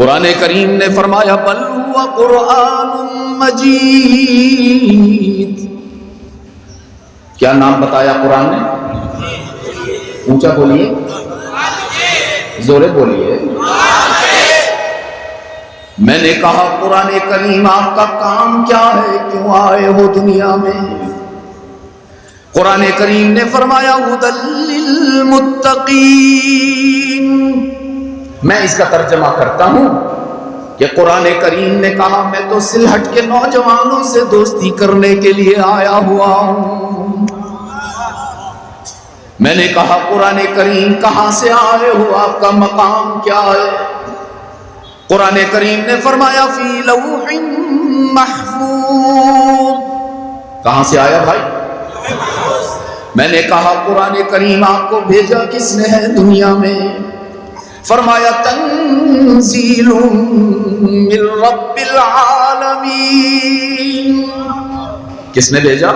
قرآن کریم نے فرمایا بل هو قرآن مجید. کیا نام بتایا قرآن نے؟ اونچا بولیے، زورے بولیے. میں نے کہا قرآن کریم آپ کا کام کیا ہے، کیوں آئے ہو دنیا میں؟ قرآن کریم نے فرمایا ھدی للمتقین. میں اس کا ترجمہ کرتا ہوں کہ قرآن کریم نے کہا میں تو سلہٹ کے نوجوانوں سے دوستی کرنے کے لیے آیا ہوا ہوں. میں نے کہا قرآن کریم کہاں سے آئے ہو، آپ کا مقام کیا ہے؟ قرآن کریم نے فرمایا فی لوح محفوظ. کہاں سے آیا بھائی؟ میں نے کہا قرآن کریم آپ کو بھیجا کس نے ہے دنیا میں؟ فرمایا تنزیل من رب العالمین. کس نے بھیجا؟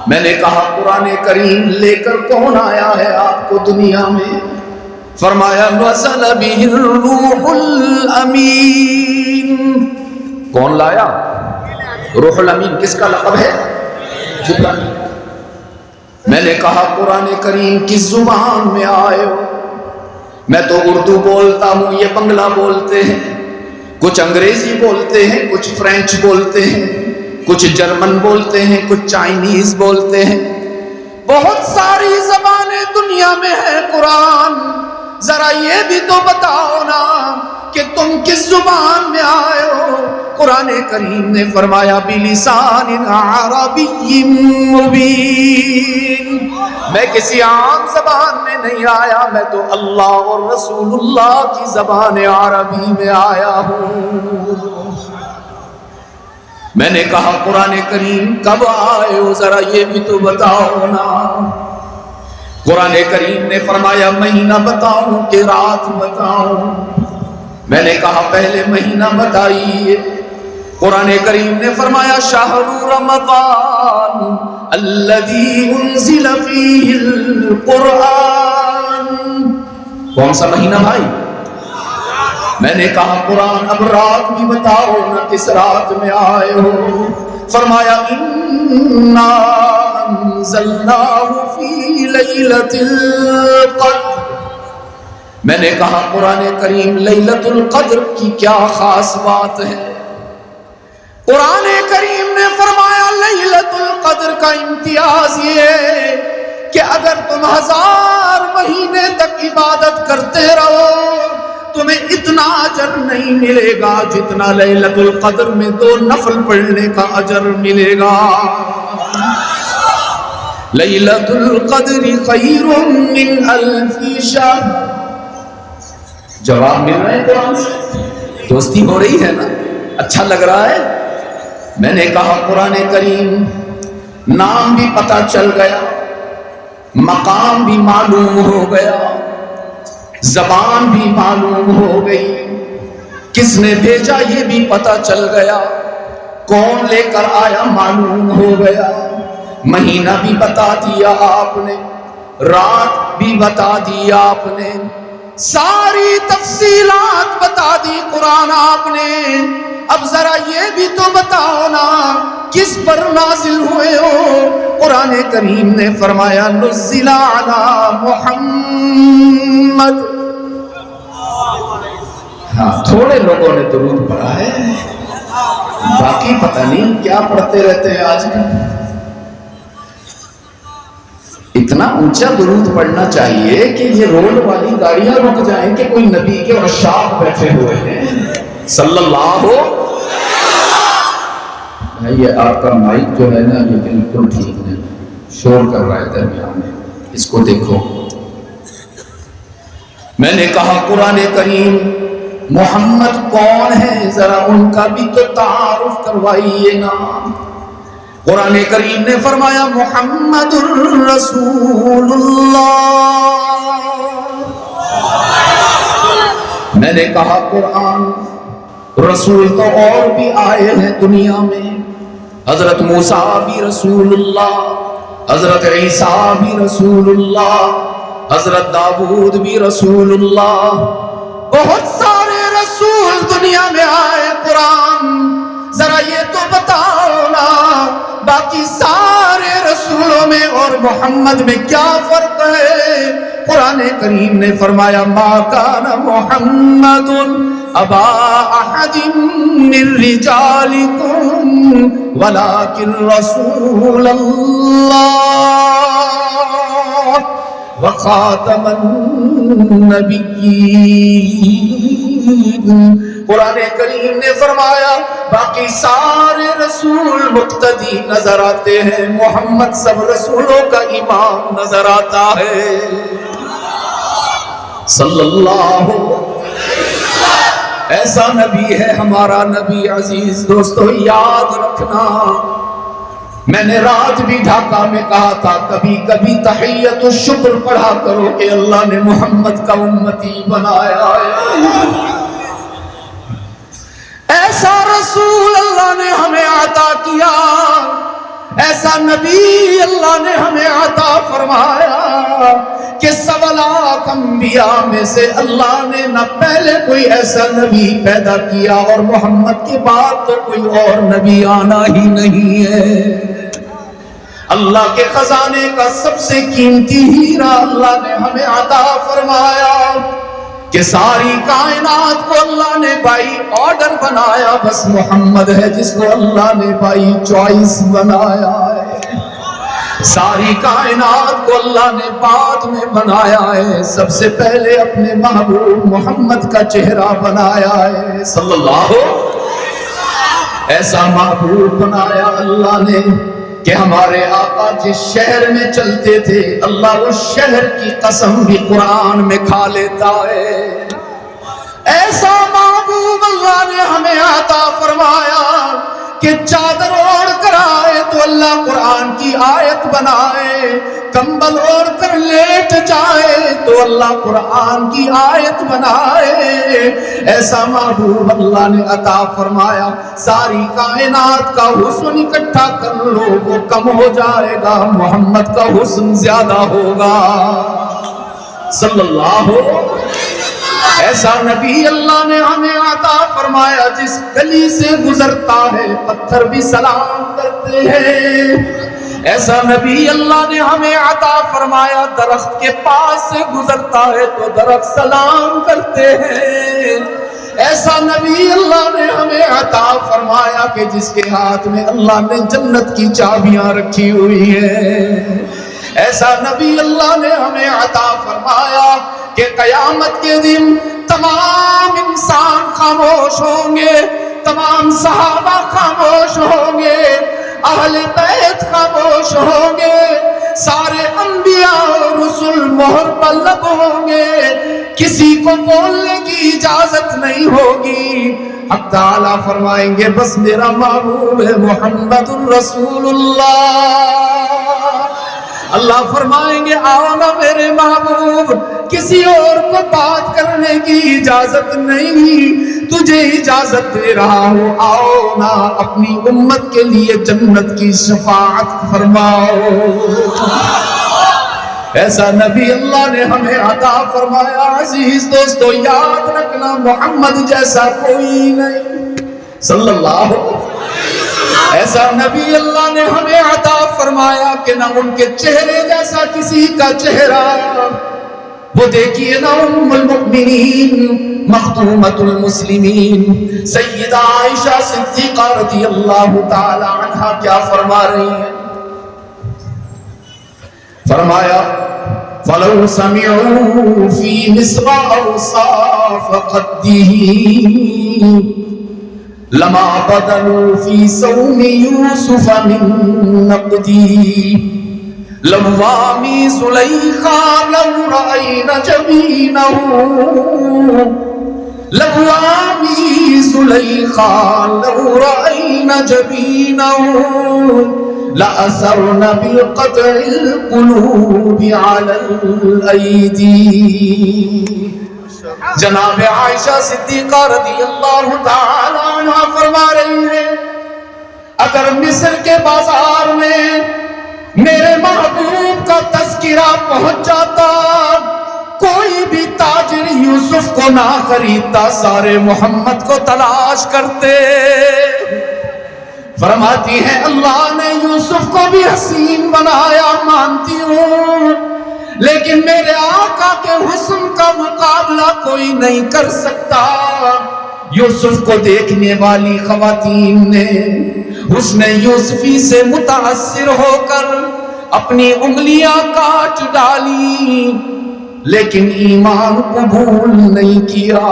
میں نے کہا قرآن کریم لے کر کون آیا ہے آپ کو دنیا میں؟ فرمایا نزل بہ الروح الامین. کون لایا؟ روح الامین. کس کا لقب ہے؟ جبرائیل. میں نے کہا قرآن کریم کس زبان میں آئے ہو؟ میں تو اردو بولتا ہوں، یہ بنگلہ بولتے ہیں، کچھ انگریزی بولتے ہیں، کچھ فرینچ بولتے ہیں، کچھ جرمن بولتے ہیں، کچھ چائنیز بولتے ہیں. بہت ساری زبانیں دنیا میں ہیں. قرآن ذرا یہ بھی تو بتاؤ نا کہ تم کس زبان میں آئے ہو؟ قرآن کریم نے فرمایا بلسان عربی مبین. میں کسی عام زبان میں نہیں آیا، میں تو اللہ اور رسول اللہ کی زبان عربی میں آیا ہوں. میں نے کہا قرآن کریم کب آئے ہو، ذرا یہ بھی تو بتاؤ نا. قرآن کریم نے فرمایا مہینہ بتاؤں کہ رات بتاؤں؟ میں نے کہا پہلے مہینہ بتائیے. قرآن کریم نے فرمایا شہر رمضان الذی انزل فیہ القرآن. کون سا مہینہ بھائی؟ میں نے کہا قرآن اب رات بھی بتاؤ نا، کس رات میں آئے ہو؟ فرمایا انا انزلناہ فی لیلۃ القدر. میں نے کہا قرآن کریم لیلۃ القدر کی کیا خاص بات ہے؟ قرآن کریم نے فرمایا لیلۃ القدر کا امتیاز یہ کہ اگر تم 1000 مہینے تک عبادت کرتے رہو تمہیں اتنا اجر نہیں ملے گا جتنا لیلۃ القدر میں 2 نفل پڑھنے کا اجر ملے گا. لیلۃ القدر خیر من 1000 شہر. جواب مل رہے ہیں قرآن سے؟ دوستی ہو رہی ہے نا؟ اچھا لگ رہا ہے؟ میں نے کہا قرآن کریم نام بھی پتہ چل گیا، مقام بھی معلوم ہو گیا، زبان بھی معلوم ہو گئی، کس نے بھیجا یہ بھی پتہ چل گیا، کون لے کر آیا معلوم ہو گیا، مہینہ بھی بتا دیا آپ نے، رات بھی بتا دی آپ نے، ساری تفصیلات بتا دی قرآن آپ نے. اب ذرا یہ بھی تو بتاؤ نا کس پر نازل ہوئے ہو؟ قرآن کریم نے فرمایا نزل علی محمد. ہاں تھوڑے لوگوں نے درود پڑھا ہے، باقی پتہ نہیں کیا پڑھتے رہتے ہیں آج کل. اتنا اونچا درود پڑھنا چاہیے کہ یہ روڈ والی گاڑیاں رک جائیں کہ کوئی نبی کے عشاق بیٹھے ہوئے ہیں صلی اللہ ہو. یہ آپ کا مائک جو ہے نا یہ بالکل ٹھیک نہیں، شور کر رہا ہے درمیان میں، اس کو دیکھو. میں نے کہا قرآن کریم محمد کون ہے، ذرا ان کا بھی تو تعارف کروائیے نا. قرآن کریم نے فرمایا محمد رسول اللہ. میں نے کہا قرآن رسول تو اور بھی آئے ہیں دنیا میں، حضرت موسیٰ بھی رسول اللہ، حضرت عیسیٰ بھی رسول اللہ، حضرت داؤد بھی رسول اللہ، بہت سارے رسول اور محمد میں کیا فرق ہے؟ قرآن کریم نے فرمایا ما کان محمد ابا احد من رجالکم ولکن رسول اللہ وخاتم النبیین۔ قرآن کریم نے فرمایا باقی سارے رسول مقتدی نظر آتے ہیں، محمد سب رسولوں کا امام نظر آتا ہے صلی اللہ۔ ایسا نبی ہے ہمارا نبی عزیز۔ دوستو یاد رکھنا، میں نے رات بھی ڈھاکہ میں کہا تھا کبھی کبھی تحیت الشکر پڑھا کرو کہ اللہ نے محمد کا امتی بنایا ہے۔ ایسا رسول اللہ نے ہمیں عطا کیا، ایسا نبی اللہ نے ہمیں عطا فرمایا کہ 1.25 لاکھ انبیاء میں سے اللہ نے نہ پہلے کوئی ایسا نبی پیدا کیا اور محمد کے بعد تو کوئی اور نبی آنا ہی نہیں ہے۔ اللہ کے خزانے کا سب سے قیمتی ہیرا اللہ نے ہمیں عطا فرمایا کہ ساری کائنات کو اللہ نے بائی آرڈر بنایا، بس محمد ہے جس کو اللہ نے بائی چوائس بنایا ہے۔ ساری کائنات کو اللہ نے بعد میں بنایا ہے، سب سے پہلے اپنے محبوب محمد کا چہرہ بنایا ہے صلی اللہ۔ ایسا محبوب بنایا اللہ نے کہ ہمارے آقا جس شہر میں چلتے تھے اللہ اس شہر کی قسم بھی قرآن میں کھا لیتا ہے۔ ایسا محبوب اللہ نے ہمیں عطا فرمایا کہ چادر اوڑھ کر آئے تو اللہ قرآن کی آیت بنائے، کمبل اوڑھ کر لیٹ جائے تو اللہ قرآن کی آیت بنائے۔ ایسا محبوب اللہ نے عطا فرمایا، ساری کائنات کا حسن اکٹھا کر لو وہ کم ہو جائے گا، محمد کا حسن زیادہ ہوگا صلی اللہ۔ ایسا نبی اللہ نے ہمیں عطا فرمایا جس گلی سے گزرتا ہے پتھر بھی سلام کرتے ہیں۔ ایسا نبی اللہ نے ہمیں عطا فرمایا درخت کے پاس سے گزرتا ہے تو درخت سلام کرتے ہیں۔ ایسا نبی اللہ نے ہمیں عطا فرمایا کہ جس کے ہاتھ میں اللہ نے جنت کی چابیاں رکھی ہوئی ہیں۔ ایسا نبی اللہ نے ہمیں عطا فرمایا کہ قیامت کے دن تمام انسان خاموش ہوں گے، تمام صحابہ خاموش ہوں گے، اہل بیت خاموش ہوں گے، سارے انبیاء اور رسول مہر بلب ہوں گے، کسی کو بولنے کی اجازت نہیں ہوگی۔ حق تعالیٰ فرمائیں گے بس میرا محبوب ہے محمد الرسول اللہ۔ اللہ فرمائیں گے آؤ نا میرے محبوب، کسی اور کو بات کرنے کی اجازت نہیں، تجھے اجازت دے رہا ہوں، آؤ نا اپنی امت کے لیے جنت کی شفاعت فرماؤ۔ ایسا نبی اللہ نے ہمیں عطا فرمایا۔ عزیز دوستو یاد رکھنا محمد جیسا کوئی نہیں صلی اللہ۔ ایسا نبی اللہ نے ہمیں عطا فرمایا کہ نہ ان کے چہرے جیسا کسی کا چہرہ۔ وہ دیکھیے نا ام المؤمنین مخدومۃ المسلمین سیدہ عائشہ صدیقہ رضی اللہ تعالی عنہا کیا فرما رہی ہیں؟ فرمایا فَلَوْ سَمِعُوا فِي مِصْرَ أَوْصَافَ قَدِّهِ لما بدلوا في صوم يوسف من نقدي لوامي زليخا لو رأينا جبينه لوامي زليخا لو رأينا جبينه لأثرن بالقطع القلوب على الأيدي۔ جناب عائشہ صدیقہ رضی اللہ تعالی عنہ فرما رہی ہیں اگر مصر کے بازار میں میرے محبوب کا تذکرہ پہنچ جاتا، کوئی بھی تاجر یوسف کو نہ خریدتا، سارے محمد کو تلاش کرتے۔ فرماتی ہیں اللہ نے یوسف کو بھی حسین بنایا مانتی ہوں، لیکن میرے آقا کے حسن کا مقابلہ کوئی نہیں کر سکتا۔ یوسف کو دیکھنے والی خواتین نے حسن یوسفی سے متاثر ہو کر اپنی انگلیاں کاٹ ڈالی، لیکن ایمان قبول نہیں کیا۔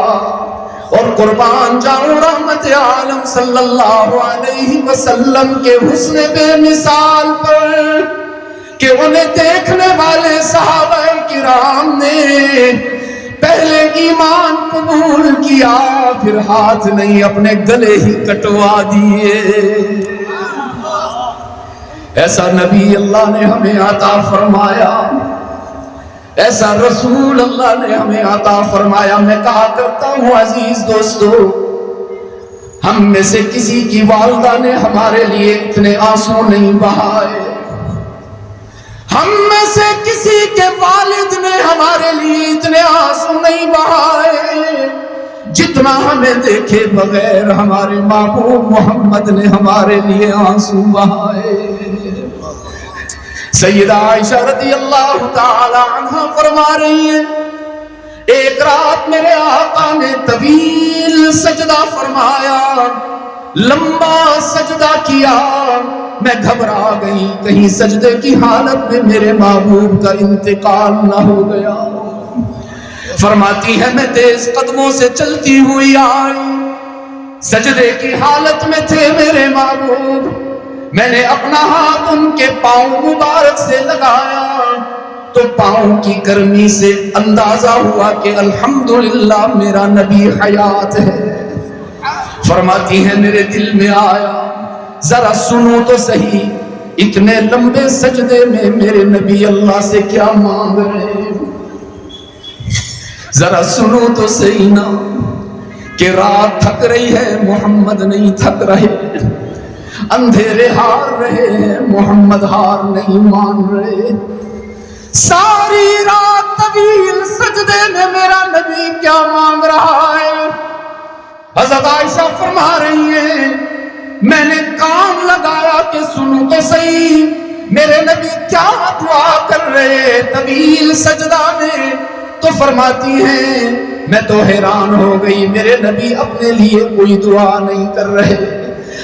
اور قربان جاؤں رحمت عالم صلی اللہ علیہ وسلم کے حسن بے مثال پر کہ انہیں دیکھنے والے صحابہ کرام نے پہلے ایمان قبول کیا، پھر ہاتھ نہیں اپنے گلے ہی کٹوا دیے۔ ایسا نبی اللہ نے ہمیں عطا فرمایا، ایسا رسول اللہ نے ہمیں عطا فرمایا۔ میں کہا کرتا ہوں عزیز دوستو، ہم میں سے کسی کی والدہ نے ہمارے لیے اتنے آنسو نہیں بہائے، ہم میں سے کسی کے والد نے ہمارے لیے اتنے آنسو نہیں بہائے جتنا ہمیں دیکھے بغیر ہمارے محبوب محمد نے ہمارے لیے آنسو بہائے۔ سیدہ عائشہ رضی اللہ تعالی عنہ فرما رہی ہیں، ایک رات میرے آقا نے طویل سجدہ فرمایا، لمبا سجدہ کیا، میں گھبرا گئی کہیں سجدے کی حالت میں میرے محبوب کا انتقال نہ ہو گیا۔ فرماتی ہے میں تیز قدموں سے چلتی ہوئی آئی، سجدے کی حالت میں تھے میرے محبوب، میں نے اپنا ہاتھ ان کے پاؤں مبارک سے لگایا تو پاؤں کی گرمی سے اندازہ ہوا کہ الحمدللہ میرا نبی حیات ہے۔ فرماتی ہے میرے دل میں آیا ذرا سنو تو صحیح، اتنے لمبے سجدے میں میرے نبی اللہ سے کیا مانگ رہے، ذرا سنو تو صحیح نا کہ رات تھک رہی ہے محمد نہیں تھک رہے، اندھیرے ہار رہے ہیں محمد ہار نہیں مان رہے، ساری رات طویل سجدے میں میرا نبی کیا مانگ رہا ہے۔ حضرت عائشہ فرما رہی ہیں میں نے کان لگایا کہ سنو تو صحیح میرے نبی کیا دعا کر رہے طویل سجدہ میں، تو فرماتی ہیں میں تو حیران ہو گئی، میرے نبی اپنے لیے کوئی دعا نہیں کر رہے،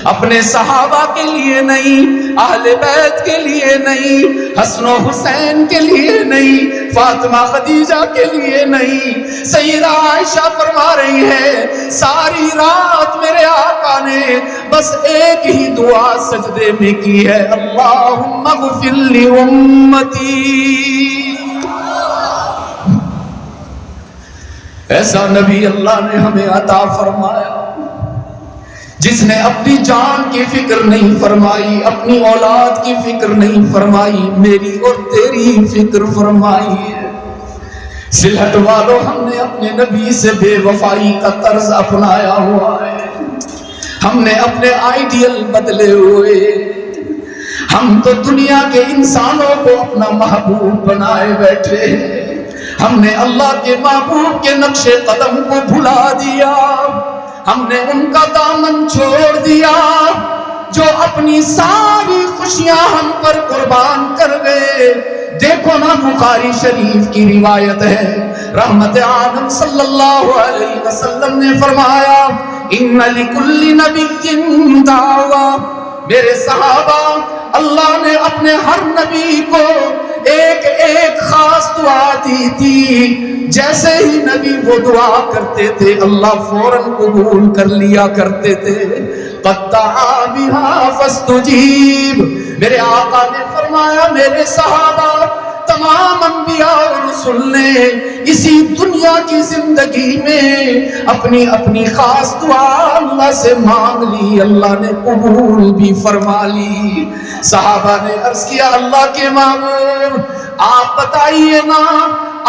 اپنے صحابہ کے لیے نہیں، اہل بیت کے لیے نہیں، حسن و حسین کے لیے نہیں، فاطمہ خدیجہ کے لیے نہیں، سیدہ عائشہ فرما رہی ہے ساری رات میرے آقا نے بس ایک ہی دعا سجدے میں کی ہے، اللہم اغفر لی امتی۔ ایسا نبی اللہ نے ہمیں عطا فرمایا جس نے اپنی جان کی فکر نہیں فرمائی، اپنی اولاد کی فکر نہیں فرمائی، میری اور تیری فکر فرمائی ہے۔ سلہٹ والوں ہم نے اپنے نبی سے بے وفائی کا طرز اپنایا ہوا ہے، ہم نے اپنے آئیڈیل بدلے ہوئے، ہم تو دنیا کے انسانوں کو اپنا محبوب بنائے بیٹھے ہیں، ہم نے اللہ کے محبوب کے نقش قدم کو بھلا دیا، ہم نے ان کا دامن چھوڑ دیا جو اپنی ساری خوشیاں ہم پر قربان کر گئے۔ دیکھو نا بخاری شریف کی روایت ہے، رحمت عالم صلی اللہ علیہ وسلم نے فرمایا ان لکل نبی دعویٰ، میرے صحابہ اللہ نے اپنے ہر نبی کو ایک ایک خاص دعا دی تھی، جیسے ہی نبی وہ دعا کرتے تھے اللہ فوراً قبول کر لیا کرتے تھے۔ قد دعا بها فاستجیب، میرے آقا نے فرمایا میرے صحابہ تمام انبیاء اور رسول نے اسی دنیا کی زندگی میں اپنی اپنی خاص دعا اللہ سے مانگ لی، اللہ نے قبول بھی فرما لی۔ صحابہ نے عرض کیا اللہ کے محبوب آپ بتائیے نا،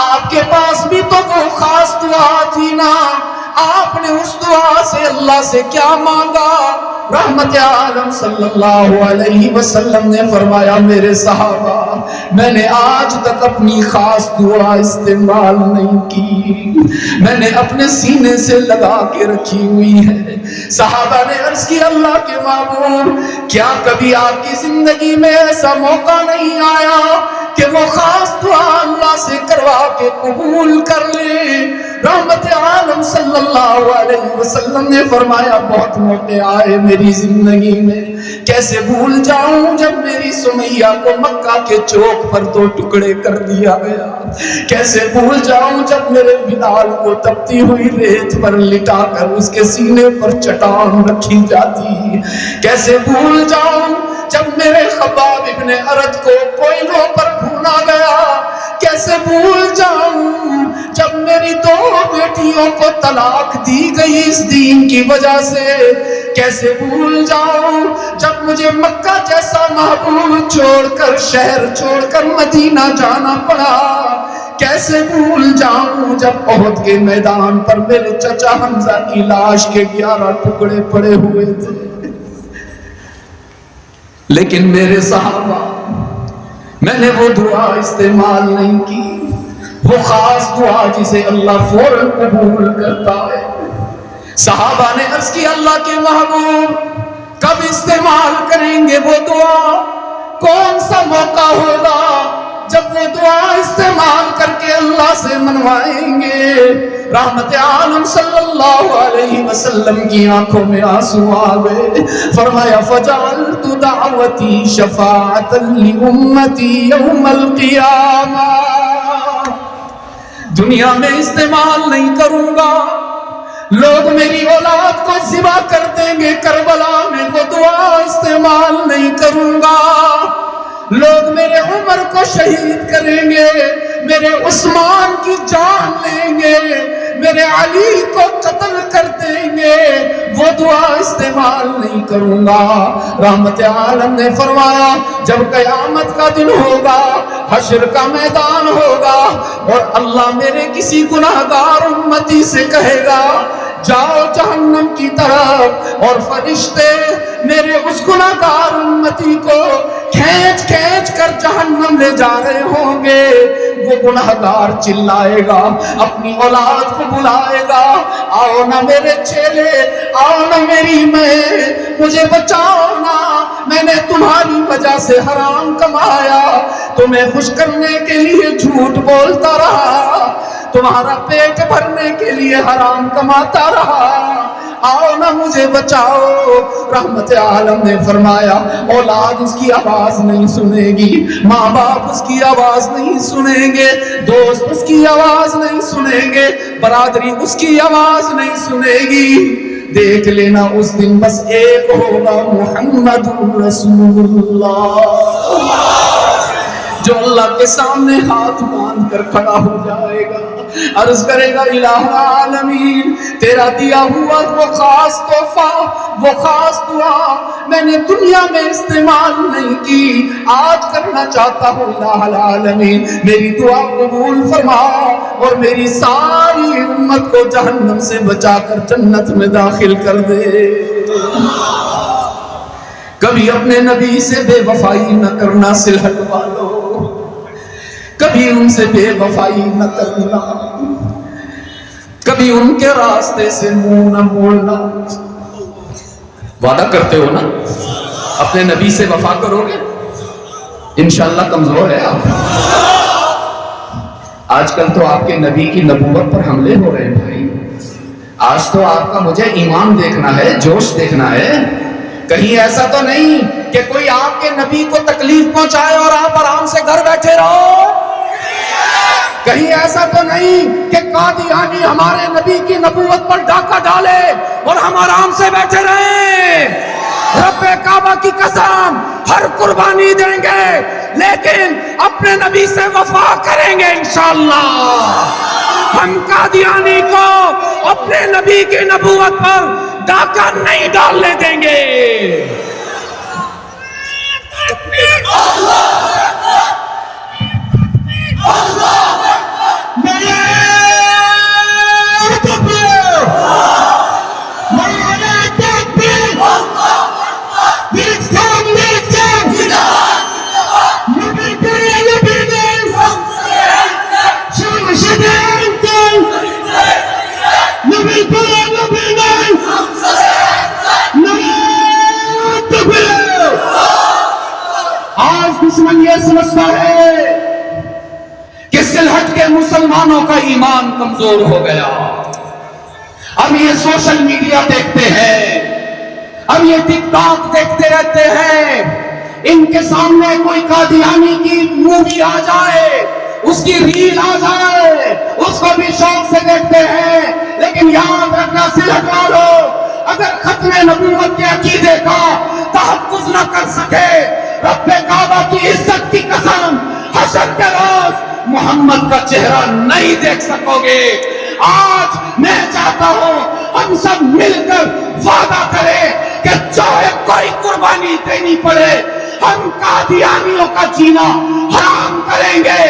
آپ کے پاس بھی تو وہ خاص دعا تھی نا، آپ نے اس دعا سے اللہ سے کیا مانگا؟ رحمت عالم صلی اللہ علیہ وسلم نے فرمایا میرے صحابہ میں نے آج تک اپنی خاص دعا استعمال نہیں کی، میں نے اپنے سینے سے لگا کے رکھی ہوئی ہے۔ صحابہ نے عرض کی اللہ کے محبوب کیا کبھی آپ کی زندگی میں ایسا موقع نہیں آیا کہ وہ خاص دعا اللہ سے کروا کے قبول کر لے؟ رحمت عالم صلی اللہ علیہ وسلم نے فرمایا بہت موقع آئے میری زندگی میں، کیسے بھول جاؤں جب میری سمیہ کو مکہ کے چوک پر 2 ٹکڑے کر دیا گیا، کیسے بھول جاؤں جب میرے بلال کو تپتی ہوئی ریت پر لٹا کر اس کے سینے پر چٹان رکھی جاتی، کیسے بھول جاؤں جب میرے خباب ابن ارد کو کوئلوں پر بھونا گیا، کیسے بھول جاؤں جب میری 2 بیٹیوں کو طلاق دی گئی اس دین کی وجہ سے، کیسے بھول جاؤں جب مجھے مکہ جیسا محبوب چھوڑ کر شہر چھوڑ کر مدینہ جانا پڑا، کیسے بھول جاؤں جب احد کے میدان پر میرے چچا حمزہ کی لاش کے 11 ٹکڑے پڑے ہوئے تھے۔ لیکن میرے صحابہ میں نے وہ دعا استعمال نہیں کی، وہ خاص دعا جسے اللہ فوراً قبول کرتا ہے۔ صحابہ نے عرض کی اللہ کے محبوب کب استعمال کریں گے وہ دعا؟ کون سا موقع ہوگا جب وہ دعا استعمال کر کے اللہ سے منوائیں گے؟ رحمت عالم صلی اللہ علیہ وسلم کی آنکھوں میں آنسو آ گئے، فرمایا فجعلت دعوتی شفاعۃ لامتی یوم القیامہ، دنیا میں استعمال نہیں کروں گا، لوگ میری اولاد کو ذبح کر دیں گے کربلا میں، وہ دعا استعمال نہیں کروں گا، لوگ میرے عمر کو شہید کریں گے، میرے عثمان کی جان لیں گے، میرے علی کو قتل کر دیں گے، وہ دعا استعمال نہیں کروں گا۔ رحمت عالم نے فرمایا جب قیامت کا دن ہوگا، حشر کا میدان ہوگا اور اللہ میرے کسی گناہگار امتی سے کہے گا جاؤ جہنم کی طرف، اور فرشتے میرے اس گناہگار امتی کو کھینچ کھینچ کر جہنم لے جا رہے ہوں گے، وہ گناہگار چلائے گا، اپنی اولاد کو بلائے گا، آؤ نا میرے چیلے، آؤ نا میری میں، مجھے بچاؤ نا، میں نے تمہاری وجہ سے حرام کمایا، تمہیں خوش کرنے کے لیے جھوٹ بولتا رہا، تمہارا پیٹ بھرنے کے لیے حرام کماتا رہا، آؤ نا مجھے بچاؤ۔ رحمت عالم نے فرمایا اولاد اس کی آواز نہیں سنے گی، ماں باپ اس کی آواز نہیں سنیں گے، دوست اس کی آواز نہیں سنیں گے، برادری اس کی آواز نہیں سنے گی، دیکھ لینا اس دن بس ایک ہوگا محمد رسول اللہ، جو اللہ کے سامنے ہاتھ باندھ کر کھڑا ہو جائے گا، عرض کرے گا الہ العالمین تیرا دیا ہوا وہ خاص تحفہ، وہ خاص دعا میں نے دنیا میں استعمال نہیں کی، آج کرنا چاہتا ہوں، الہ العالمین میری دعا قبول فرما اور میری ساری امت کو جہنم سے بچا کر جنت میں داخل کر دے۔ کبھی اپنے نبی سے بے وفائی نہ کرنا صلحت والو، کبھی ان سے بے وفائی نہ کرنا، کبھی ان کے راستے سے منہ نہ موڑنا۔ وعدہ کرتے ہو نا اپنے نبی سے وفا کرو گے؟ انشاءاللہ کمزور ہے آپ، آج کل تو آپ کے نبی کی نبوت پر حملے ہو رہے ہیں بھائی، آج تو آپ کا مجھے ایمان دیکھنا ہے، جوش دیکھنا ہے، کہیں ایسا تو نہیں کہ کوئی آپ کے نبی کو تکلیف پہنچائے اور آپ آرام سے گھر بیٹھے رہو، کہیں ایسا تو نہیں کہ قادیانی ہمارے نبی کی نبوت پر ڈاکہ ڈالے اور ہم آرام سے بیٹھے رہیں۔ رب کعبہ کی قسم ہر قربانی دیں گے لیکن اپنے نبی سے وفا کریں گے انشاءاللہ، ہم قادیانی کو اپنے نبی کی نبوت پر ڈاکہ نہیں ڈالنے دیں گے۔ اللہ یہ سمجھتا ہے کہ سلہٹ کے مسلمانوں کا ایمان کمزور ہو گیا. اب یہ سوشل میڈیا دیکھتے ہیں, اب یہ ٹک ٹاک دیکھتے رہتے ہیں, ان کے سامنے کوئی قادیانی کی مووی آ جائے, اس کی ریل آ جائے, اس کو بھی شوق سے دیکھتے ہیں. لیکن یاد رکھنا سلہٹ والوں, اگر ختم نبوت کے عقیدے کا تحفظ نہ کر سکے, رب کعبہ کی عزت کی قسم, حشر کے روز محمد کا چہرہ نہیں دیکھ سکو گے. آج میں چاہتا ہوں ہم سب مل کر وعدہ کریں کہ چاہے کوئی قربانی دینی پڑے, ہم قادیانیوں کا جینا حرام کریں گے,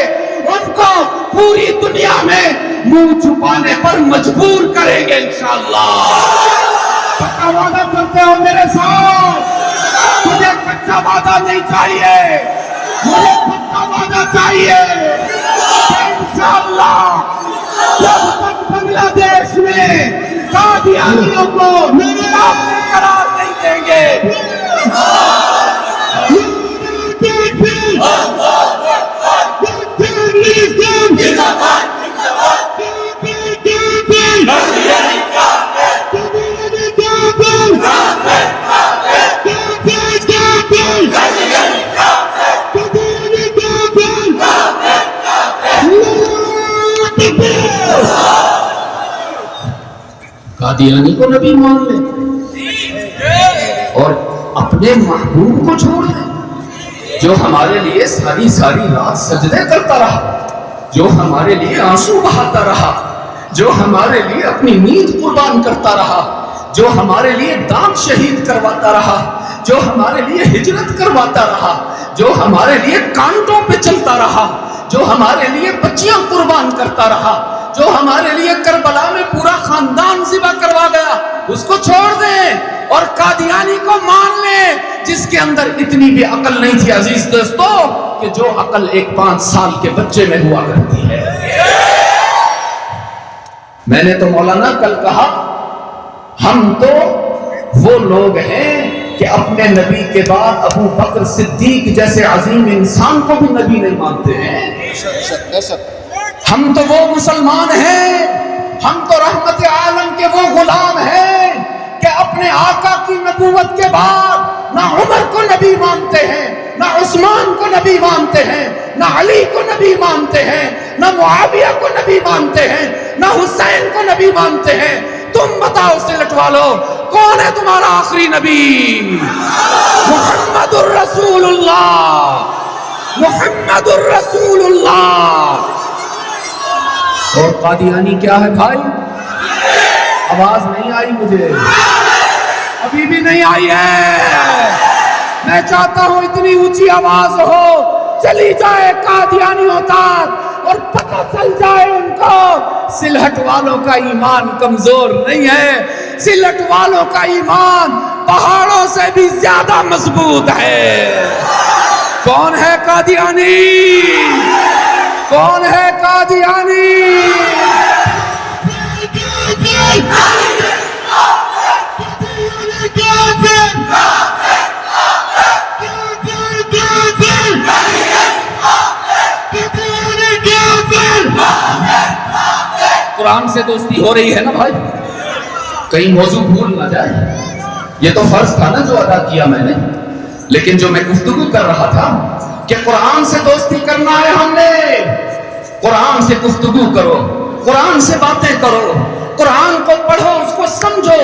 ان کو پوری دنیا میں منہ چھپانے پر مجبور کریں گے انشاءاللہ. پکا وعدہ کرتے ہو میرے ساتھ؟ مجھے کچا وعدہ نہیں چاہیے, مجھے پکا وعدہ چاہیے. انشاءاللہ جب تک بنگلہ دیش میں قادیانیوں کو کافر قرار نہیں دیں گے, قادیانی کو نبی مان لیں اور اپنے محبوب کو چھوڑ دیں, جو ہمارے لیے ساری ساری رات سجدے کرتا رہا, جو ہمارے لیے آنسو بہاتا رہا, جو ہمارے لیے اپنی نیند قربان کرتا رہا, جو ہمارے لیے دانت شہید کرواتا رہا, جو ہمارے لیے ہجرت کرواتا رہا, جو ہمارے لیے کانٹوں پہ چلتا رہا, جو ہمارے لیے بچیاں قربان کرتا رہا, جو ہمارے لیے کربلا میں پورا خاندان ذبح کروا گیا, اس کو چھوڑ دیں اور قادیانی کو مان لیں جس کے اندر اتنی بھی عقل نہیں تھی عزیز دوستو, کہ جو عقل ایک 5 سال کے بچے میں ہوا کرتی ہے. میں نے تو مولانا کل کہا, ہم تو وہ لوگ ہیں کہ اپنے نبی کے بعد ابو بکر صدیق جیسے عظیم انسان کو بھی نبی نہیں مانتے ہیں. ہم تو وہ مسلمان ہیں, ہم تو رحمت عالم کے وہ غلام ہیں کہ اپنے آقا کی نبوت کے بعد نہ عمر کو نبی مانتے ہیں, نہ عثمان کو نبی مانتے ہیں, نہ علی کو نبی مانتے ہیں, نہ معاویہ کو نبی مانتے ہیں, نہ حسین کو نبی مانتے ہیں. تم بتاؤ سلٹ والو, کون ہے تمہارا آخری نبی؟ محمد الرسول اللہ, محمد الرسول اللہ. اور قادیانی کیا ہے بھائی؟ آواز نہیں آئی مجھے, ابھی بھی نہیں آئی ہے. میں چاہتا ہوں اتنی اونچی آواز ہو, چلی جائے قادیانیوں تک اور پتہ چل جائے ان کو سلہٹ والوں کا ایمان کمزور نہیں ہے, سلہٹ والوں کا ایمان پہاڑوں سے بھی زیادہ مضبوط ہے. کون ہے قادیانی؟ کون ہے قادیانی؟ قرآن سے دوستی ہو رہی ہے نا بھائی, کہیں موضوع بھول نہ جائے. یہ تو فرض تھا نا جو ادا کیا میں نے, لیکن جو میں گفتگو کر رہا تھا کہ قرآن سے دوستی کرنا ہے ہم نے. قرآن سے گفتگو کرو, قرآن سے باتیں کرو, قرآن کو پڑھو, اس کو سمجھو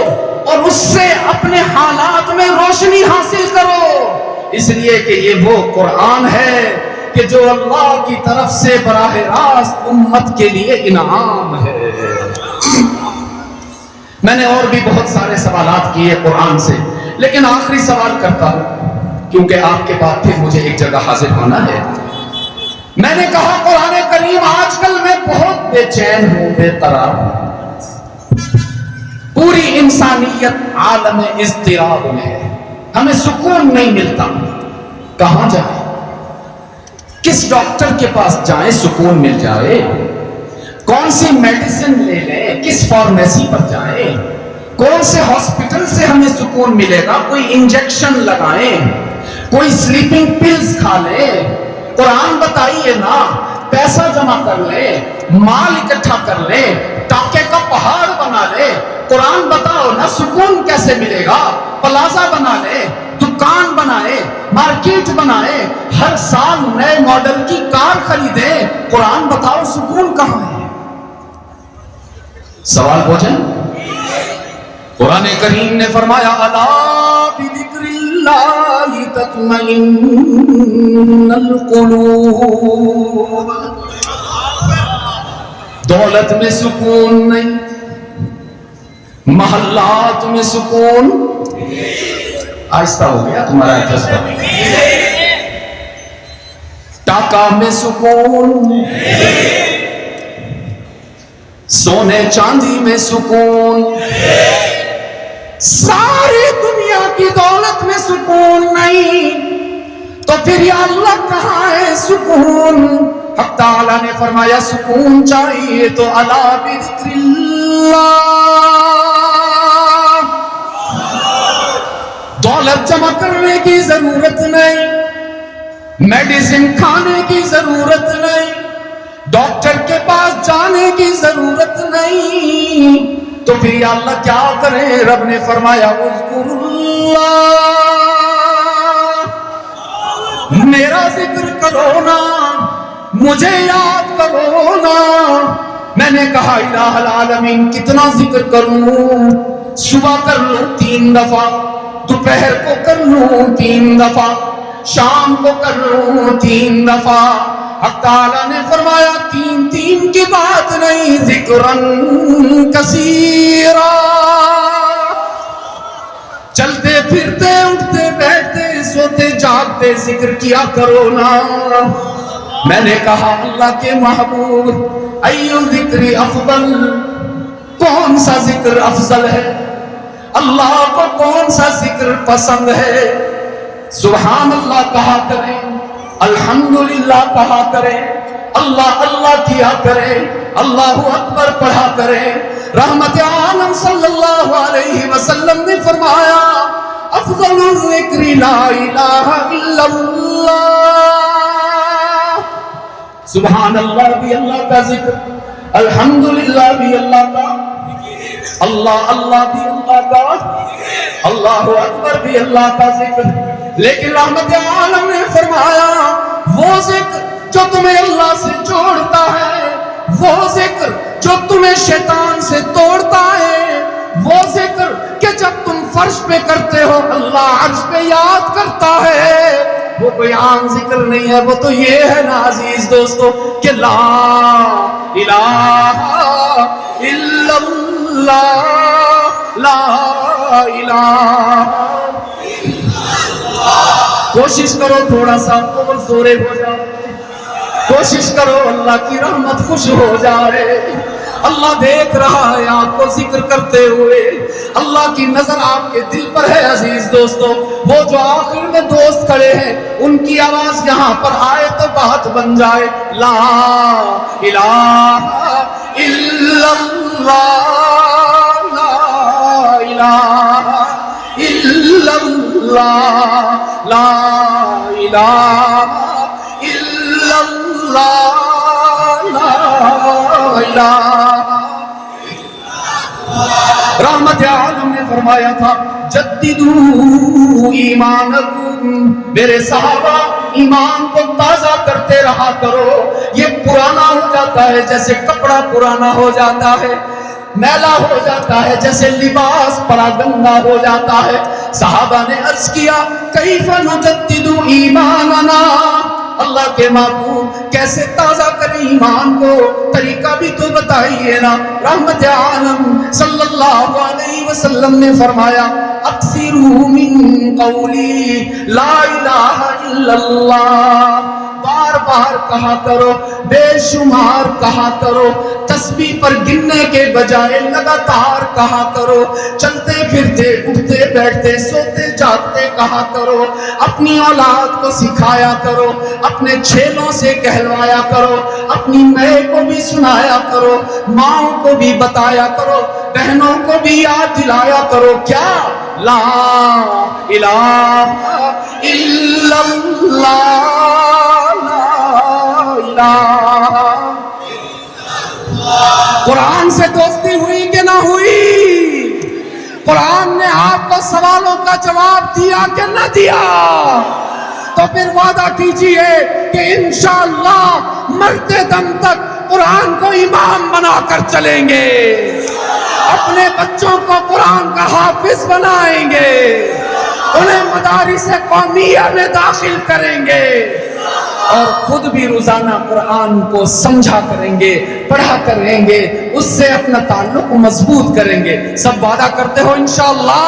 اور اس سے اپنے حالات میں روشنی حاصل کرو. اس لیے کہ یہ وہ قرآن ہے کہ جو اللہ کی طرف سے براہ راست امت کے لیے انعام ہے. میں نے اور بھی بہت سارے سوالات کیے قرآن سے, لیکن آخری سوال کرتا ہوں کیونکہ آپ کے بعد پھر مجھے ایک جگہ حاضر ہونا ہے. میں نے کہا قرآن کریم آج کل میں بہت بے چین ہوں, بے قرار ہوں. پوری انسانیت عالم اضطراب میں ہے, ہمیں سکون نہیں ملتا. کہاں جائیں, کس ڈاکٹر کے پاس جائیں سکون مل جائے, کون سی میڈیسن لے لیں, کس فارمیسی پر جائیں, کون سے ہاسپٹل سے ہمیں سکون ملے گا, کوئی انجیکشن لگائیں, کوئی سلیپنگ پلز کھا لیں, قرآن بتائیے نا، پیسہ جمع کر لے، مال اکٹھا کر لے، ٹاکے کا پہاڑ بنا لے، قرآن بتاؤ نا سکون کیسے ملے گا؟ پلازا بنا لے، دکان بنائے، مارکیٹ بنائے، ہر سال نئے ماڈل کی کار خریدے، قرآن بتاؤ سکون کہاں ہے؟ سوال پوچھیں؟ قرآن کریم نے فرمایا الا بذکر اللہ تطمئن القلوب، دولت میں سکون نہیں، محلات میں سکون، آہستہ ہو گیا تمہارا جذبہ، ٹاکا میں سکون، سونے چاندی میں سکون، ساری دنیا کی دولت میں سکون نہیں، تو پھر یا اللہ کہاں ہے سکون؟ حق تعالیٰ نے فرمایا سکون چاہیے تو الا بذکر اللہ، دولت جمع کرنے کی ضرورت نہیں، میڈیسن کھانے کی ضرورت نہیں، ڈاکٹر کے پاس جانے کی ضرورت نہیں، تو پھر یا اللہ کیا کریں؟ رب نے فرمایا اذکر اللہ، میرا ذکر کرو نا، مجھے یاد کرو نا۔ میں نے کہا الہ العالمین کتنا ذکر کروں؟ صبح کر لوں 3 دفعہ، دوپہر کو کر لوں 3 دفعہ، شام کو کر لوں 3 دفعہ۔ حق تعالیٰ نے فرمایا 3 کی بات نہیں، ذکرن کثیرا، چلتے پھرتے اٹھتے بیٹھتے سوتے جاگتے ذکر کیا کرو نا۔ میں نے کہا اللہ کے محبوب ای الذکر افضل، کون سا ذکر افضل ہے؟ اللہ کو کون سا ذکر پسند ہے؟ سبحان اللہ کہا کریں، الحمدللہ کہا کریں، اللہ اللہ کیا کریں، اللہ اکبر پڑھا کریں۔ رحمت عالم صلی اللہ علیہ وسلم نے فرمایا افضل الذکر لا الہ الا اللہ، سبحان اللہ بھی اللہ کا ذکر، الحمدللہ بھی اللہ کا، اللہ اللہ بھی اللہ کا، اللہ اکبر بھی اللہ کا ذکر۔ لیکن رحمت عالم نے فرمایا وہ ذکر جو تمہیں اللہ سے جوڑتا ہے، وہ ذکر جو تمہیں شیطان سے توڑتا ہے، وہ ذکر کہ جب تم فرش پہ کرتے ہو اللہ عرش پہ یاد کرتا ہے، وہ کوئی عام ذکر نہیں ہے، وہ تو یہ ہے نا عزیز دوستو کہ لا الہ الا اللہ، لا الہ۔ کوشش کرو تھوڑا سا اور زورے ہو جاؤ، کوشش کرو اللہ کی رحمت خوش ہو جائے۔ اللہ دیکھ رہا ہے آپ کو ذکر کرتے ہوئے، اللہ کی نظر آپ کے دل پر ہے عزیز دوستو۔ وہ جو آخر میں دوست کھڑے ہیں ان کی آواز یہاں پر آئے تو بات بن جائے، لا الہ الا اللہ، لا الہ الا اللہ، لا الہ الا اللہ، لا الہ۔ رحمت عالم نے فرمایا تھا جددو ایمانکم، میرے صحابہ ایمان کو تازہ کرتے رہا کرو۔ یہ پرانا ہو جاتا ہے جیسے کپڑا پرانا ہو جاتا ہے، میلا ہو جاتا ہے، جیسے لباس پرا گندا ہو جاتا ہے۔ صحابہ نے عرض کیا کیف نجدد ایماننا، اللہ کے محبوب کیسے تازہ کریں ایمان کو، طریقہ بھی تو بتائیے نا۔ رحمت عالم صلی اللہ علیہ وسلم نے فرمایا اکثروا من قولی لا الہ الا اللہ، بار بار کہا کرو، بے شمار کہا کرو، تسبیح پر گننے کے بجائے لگاتار کہا کرو، چلتے پھرتے اٹھتے بیٹھتے سوتے جاگتے کہا کرو، اپنی اولاد کو سکھایا کرو، اپنے چھیلوں سے کہلوایا کرو، اپنی ماں کو بھی سنایا کرو، ماں کو بھی بتایا کرو، بہنوں کو بھی یاد دلایا کرو۔ کیا؟ لا الہ الا اللہ، لا الہ۔ قرآن سے دوستی ہوئی کہ نہ ہوئی؟ قرآن نے آپ کو سوالوں کا جواب دیا کہ نہ دیا؟ تو پھر وعدہ کیجئے کہ انشاءاللہ مرتے دم تک قرآن کو امام بنا کر چلیں گے، اپنے بچوں کو قرآن کا حافظ بنائیں گے، انہیں مدارس قومیہ میں داخل کریں گے، اور خود بھی روزانہ قرآن کو سمجھا کریں گے، پڑھا کریں گے، اس سے اپنا تعلق مضبوط کریں گے۔ سب وعدہ کرتے ہو انشاءاللہ؟